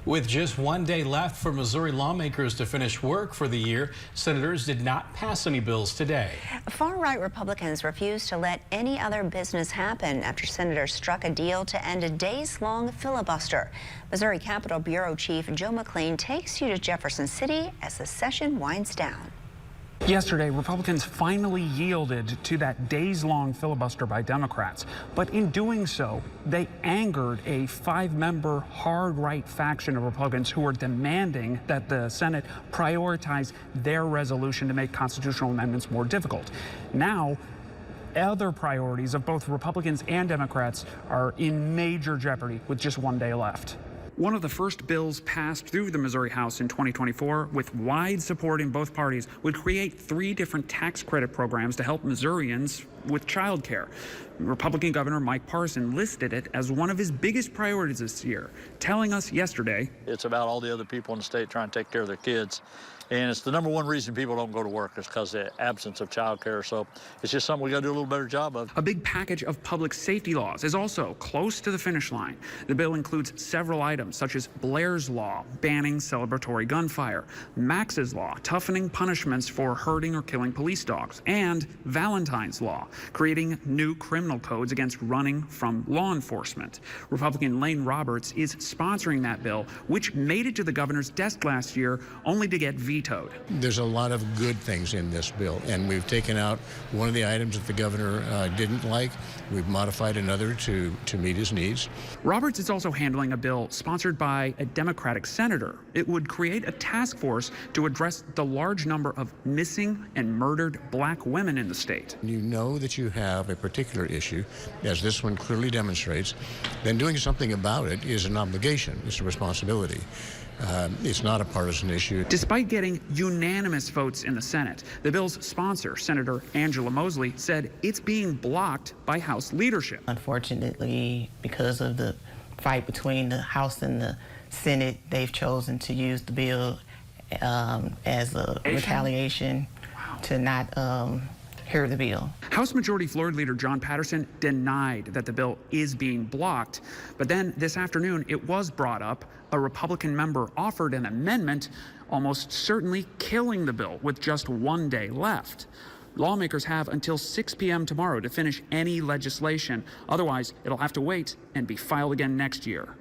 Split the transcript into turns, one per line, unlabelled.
With just one day left for Missouri lawmakers to finish work for the year, senators did not pass any bills today.
Far-right Republicans refused to let any other business happen after senators struck a deal to end a days-long filibuster. Missouri Capitol Bureau Chief Joe McLean takes you to Jefferson City as the session winds down.
Yesterday, Republicans finally yielded to that days-long filibuster by Democrats. But in doing so, they angered a five-member hard-right faction of Republicans who are demanding that the Senate prioritize their resolution to make constitutional amendments more difficult. Now, other priorities of both Republicans and Democrats are in major jeopardy with just one day left. One of the first bills passed through the Missouri House in 2024 with wide support in both parties would create 3 different tax credit programs to help Missourians with child care. Republican Governor Mike Parson listed it as one of his biggest priorities this year, telling us yesterday,
"It's about all the other people in the state trying to take care of their kids. And it's the #1 reason people don't go to work is because of the absence of child care. So it's just something we got to do a little better job of."
A big package of public safety laws is also close to the finish line. The bill includes several items such as Blair's Law, banning celebratory gunfire, Max's Law, toughening punishments for hurting or killing police dogs, and Valentine's Law, creating new criminal codes against running from law enforcement. Republican Lane Roberts is sponsoring that bill, which made it to the governor's desk last year only to get vetoed.
There's a lot of good things in this bill, and we've taken out one of the items that the governor didn't like. We've modified another to meet his needs.
Roberts is also handling a bill sponsored by a Democratic senator. It would create a task force to address the large number of missing and murdered black women in the state.
You know that you have a particular issue, as this one clearly demonstrates, then doing something about it is an obligation, it's a responsibility. It's not a partisan issue.
Despite getting unanimous votes in the Senate, the bill's sponsor, Senator Angela Mosley, said it's being blocked by House leadership.
Unfortunately, because of the fight between the House and the Senate, they've chosen to use the bill as a retaliation to not hear the bill.
House Majority Floor Leader John Patterson denied that the bill is being blocked. But then this afternoon, it was brought up. A Republican member offered an amendment, almost certainly killing the bill with just one day left. Lawmakers have until 6 p.m. tomorrow to finish any legislation. Otherwise, it'll have to wait and be filed again next year.